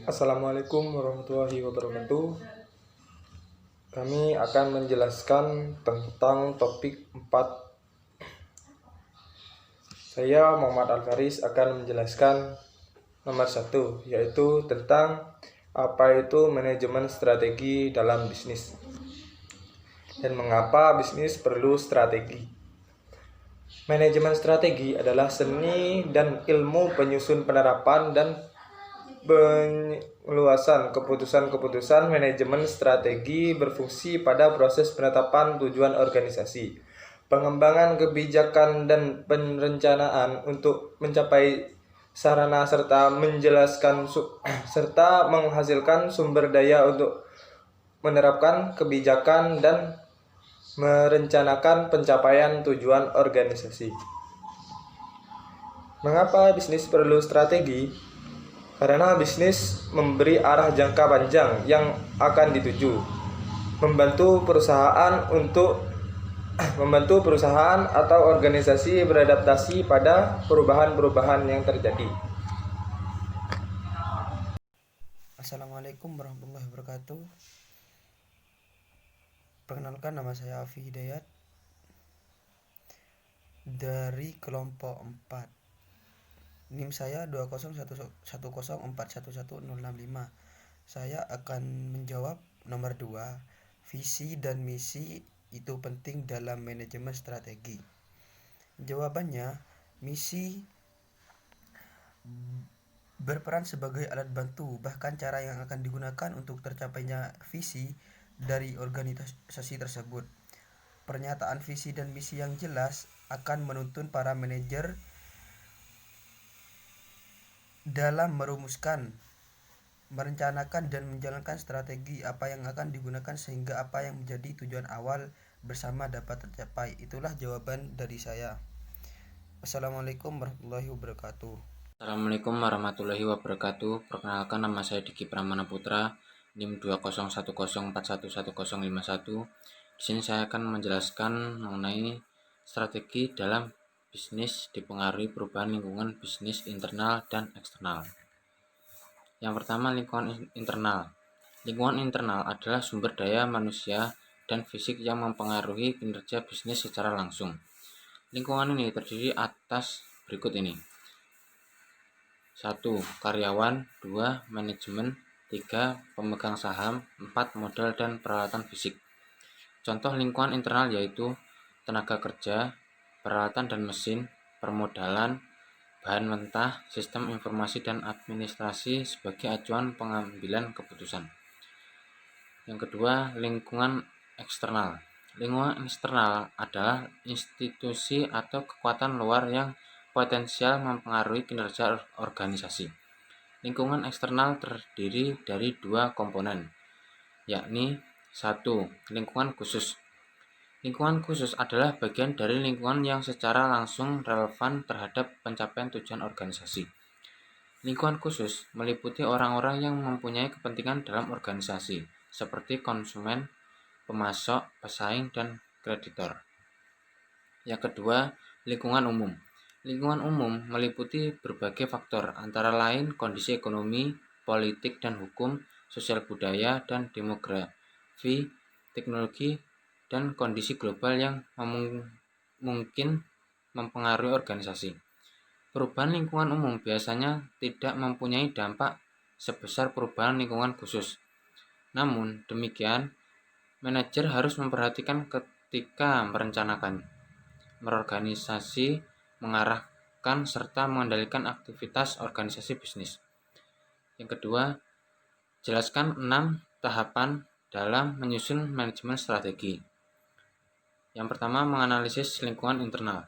Assalamualaikum warahmatullahi wabarakatuh. Kami akan menjelaskan tentang topik 4. Saya Muhammad Al-Faris akan menjelaskan nomor 1, yaitu tentang apa itu manajemen strategi dalam bisnis dan mengapa bisnis perlu strategi. Manajemen strategi adalah seni dan ilmu penyusun penerapan dan pengeluasan keputusan-keputusan manajemen strategi berfungsi pada proses penetapan tujuan organisasi, pengembangan kebijakan dan perencanaan untuk mencapai sarana serta menghasilkan sumber daya untuk menerapkan kebijakan dan merencanakan pencapaian tujuan organisasi. Mengapa bisnis perlu strategi? Karena bisnis memberi arah jangka panjang yang akan dituju, membantu perusahaan atau organisasi beradaptasi pada perubahan-perubahan yang terjadi. Assalamualaikum warahmatullahi wabarakatuh. Perkenalkan, nama saya Afi Hidayat dari kelompok 4. NIM saya 20110411065. Saya akan menjawab nomor 2. Visi dan misi itu penting dalam manajemen strategi. Jawabannya, misi berperan sebagai alat bantu, bahkan cara yang akan digunakan untuk tercapainya visi dari organisasi tersebut. Pernyataan visi dan misi yang jelas akan menuntun para manajer dalam merumuskan, merencanakan dan menjalankan strategi apa yang akan digunakan sehingga apa yang menjadi tujuan awal bersama dapat tercapai. Itulah jawaban dari saya. Assalamualaikum warahmatullahi wabarakatuh. Assalamualaikum warahmatullahi wabarakatuh. Perkenalkan, nama saya Diki Pramana Putra, NIM 20110411051. Di sini saya akan menjelaskan mengenai strategi dalam bisnis dipengaruhi perubahan lingkungan bisnis internal dan eksternal. Yang pertama, lingkungan internal. Lingkungan internal adalah sumber daya manusia dan fisik yang mempengaruhi kinerja bisnis secara langsung. Lingkungan ini terdiri atas berikut ini. 1. Karyawan. 2. Manajemen. 3. Pemegang saham. 4. Modal dan peralatan fisik. Contoh lingkungan internal yaitu tenaga kerja, peralatan dan mesin, permodalan, bahan mentah, sistem informasi dan administrasi sebagai acuan pengambilan keputusan. Yang kedua, lingkungan eksternal. Lingkungan eksternal adalah institusi atau kekuatan luar yang potensial mempengaruhi kinerja organisasi. Lingkungan eksternal terdiri dari 2 komponen, yakni 1. Lingkungan khusus. Lingkungan khusus adalah bagian dari lingkungan yang secara langsung relevan terhadap pencapaian tujuan organisasi. Lingkungan khusus meliputi orang-orang yang mempunyai kepentingan dalam organisasi, seperti konsumen, pemasok, pesaing, dan kreditor. Yang kedua, lingkungan umum. Lingkungan umum meliputi berbagai faktor, antara lain kondisi ekonomi, politik dan hukum, sosial budaya, dan demografi, teknologi, dan kondisi global yang mungkin mempengaruhi organisasi. Perubahan lingkungan umum biasanya tidak mempunyai dampak sebesar perubahan lingkungan khusus. Namun demikian, manajer harus memperhatikan ketika merencanakan, merorganisasi, mengarahkan, serta mengendalikan aktivitas organisasi bisnis. Yang kedua, jelaskan 6 tahapan dalam menyusun manajemen strategi. Yang pertama, menganalisis lingkungan internal.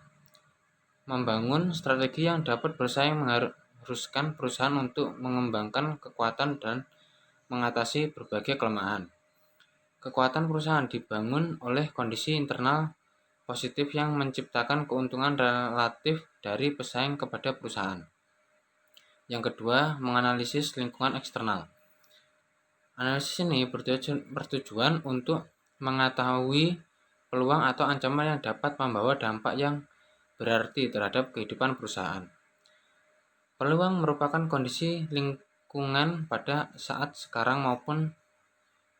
Membangun strategi yang dapat bersaing mengharuskan perusahaan untuk mengembangkan kekuatan dan mengatasi berbagai kelemahan. Kekuatan perusahaan dibangun oleh kondisi internal positif yang menciptakan keuntungan relatif dari pesaing kepada perusahaan. Yang kedua, menganalisis lingkungan eksternal. Analisis ini bertujuan untuk mengetahui peluang atau ancaman yang dapat membawa dampak yang berarti terhadap kehidupan perusahaan. Peluang merupakan kondisi lingkungan pada saat sekarang maupun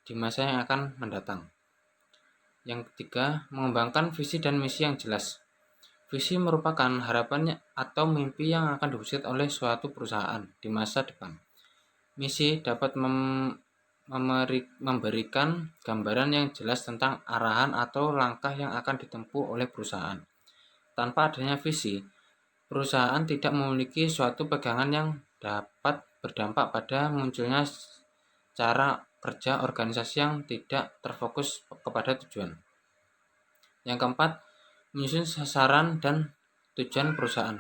di masa yang akan mendatang. Yang ketiga, mengembangkan visi dan misi yang jelas. Visi merupakan harapan atau mimpi yang akan diwujudkan oleh suatu perusahaan di masa depan. Misi dapat memberikan gambaran yang jelas tentang arahan atau langkah yang akan ditempuh oleh perusahaan. Tanpa adanya visi, perusahaan tidak memiliki suatu pegangan yang dapat berdampak pada munculnya cara kerja organisasi yang tidak terfokus kepada tujuan. Yang keempat, menyusun sasaran dan tujuan perusahaan.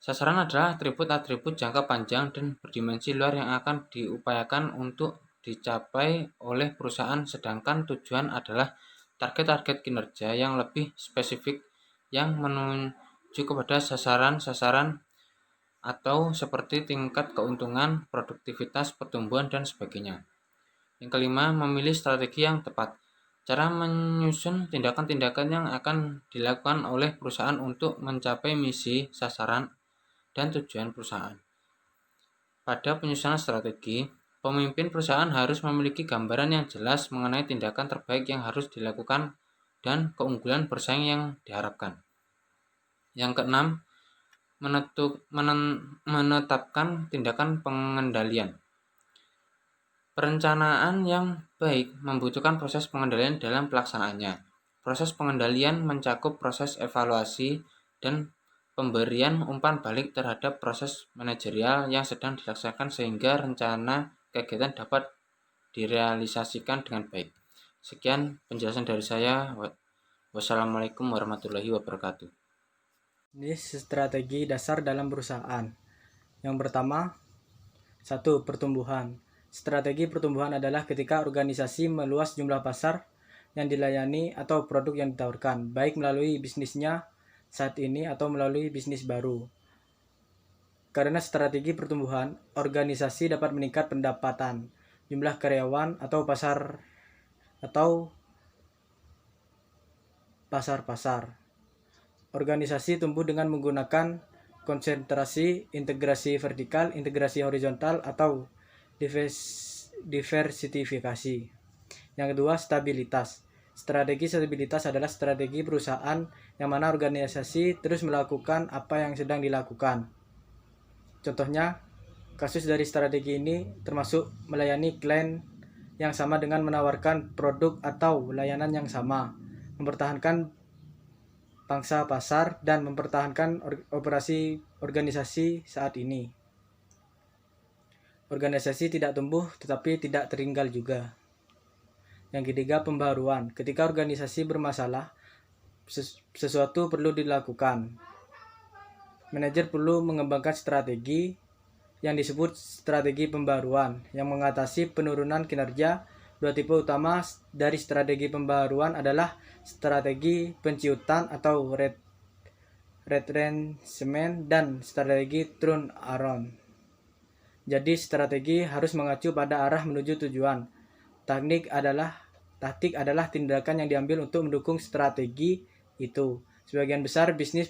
Sasaran adalah atribut-atribut jangka panjang dan berdimensi luar yang akan diupayakan untuk dicapai oleh perusahaan, sedangkan tujuan adalah target-target kinerja yang lebih spesifik yang menuju kepada sasaran-sasaran atau seperti tingkat keuntungan, produktivitas, pertumbuhan, dan sebagainya. Yang kelima, memilih strategi yang tepat. Cara menyusun tindakan-tindakan yang akan dilakukan oleh perusahaan untuk mencapai misi, sasaran, dan tujuan perusahaan. Pada penyusunan strategi, pemimpin perusahaan harus memiliki gambaran yang jelas mengenai tindakan terbaik yang harus dilakukan dan keunggulan bersaing yang diharapkan. Yang keenam, menetapkan tindakan pengendalian. Perencanaan yang baik membutuhkan proses pengendalian dalam pelaksanaannya. Proses pengendalian mencakup proses evaluasi dan pemberian umpan balik terhadap proses manajerial yang sedang dilaksanakan sehingga rencana kegiatan dapat direalisasikan dengan baik. Sekian penjelasan dari saya. Wassalamualaikum warahmatullahi wabarakatuh. Ini strategi dasar dalam perusahaan. Yang pertama, 1. Pertumbuhan. Strategi pertumbuhan adalah ketika organisasi meluas jumlah pasar yang dilayani atau produk yang ditawarkan, baik melalui bisnisnya saat ini atau melalui bisnis baru. Karena strategi pertumbuhan, organisasi dapat meningkat pendapatan, jumlah karyawan atau pasar. Organisasi tumbuh dengan menggunakan konsentrasi, integrasi vertikal, integrasi horizontal, atau diversifikasi. Yang kedua, stabilitas. Strategi stabilitas adalah strategi perusahaan yang mana organisasi terus melakukan apa yang sedang dilakukan. Contohnya, kasus dari strategi ini termasuk melayani klien yang sama dengan menawarkan produk atau layanan yang sama, mempertahankan pangsa pasar, dan mempertahankan operasi organisasi saat ini. Organisasi tidak tumbuh tetapi tidak tertinggal juga. Yang ketiga, pembaruan. Ketika organisasi bermasalah, sesuatu perlu dilakukan. Manajer perlu mengembangkan strategi yang disebut strategi pembaruan yang mengatasi penurunan kinerja. Dua tipe utama dari strategi pembaruan adalah strategi penciutan atau retrenchment dan strategi turn around. Jadi strategi harus mengacu pada arah menuju tujuan. Taktik adalah tindakan yang diambil untuk mendukung strategi itu. Sebagian besar bisnis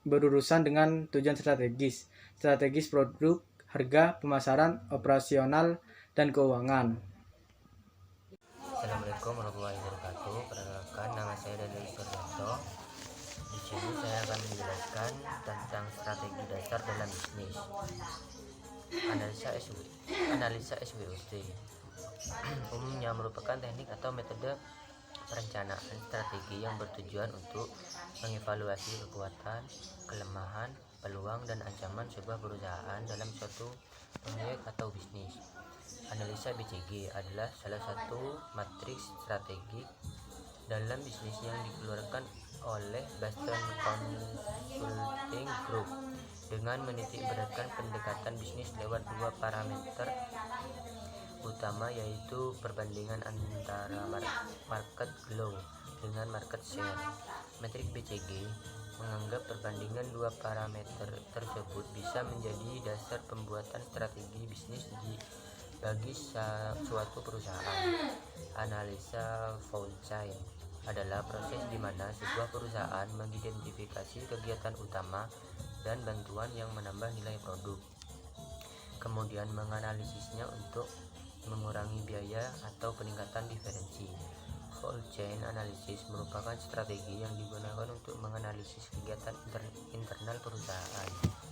berurusan dengan tujuan strategis produk, harga, pemasaran, operasional, dan keuangan. Assalamualaikum warahmatullahi wabarakatuh. Perkenalkan, nama saya Daniel Suryanto. Di sini saya akan menjelaskan tentang strategi dasar dalam bisnis. Analisa SWOT umumnya merupakan teknik atau metode perencanaan strategi yang bertujuan untuk mengevaluasi kekuatan, kelemahan, peluang, dan ancaman sebuah perusahaan dalam suatu proyek atau bisnis. Analisa BCG adalah salah satu matriks strategik dalam bisnis yang dikeluarkan oleh Boston Consulting Group dengan menitik beratkan pendekatan bisnis lewat dua parameter utama, yaitu perbandingan antara market growth dengan market share. Metrik BCG menganggap perbandingan dua parameter tersebut bisa menjadi dasar pembuatan strategi bisnis bagi suatu perusahaan. Analisa value chain adalah proses di mana sebuah perusahaan mengidentifikasi kegiatan utama dan bantuan yang menambah nilai produk. kemudian menganalisisnya untuk mengurangi biaya atau peningkatan diferensi. Whole chain analysis merupakan strategi yang digunakan untuk menganalisis kegiatan internal perusahaan.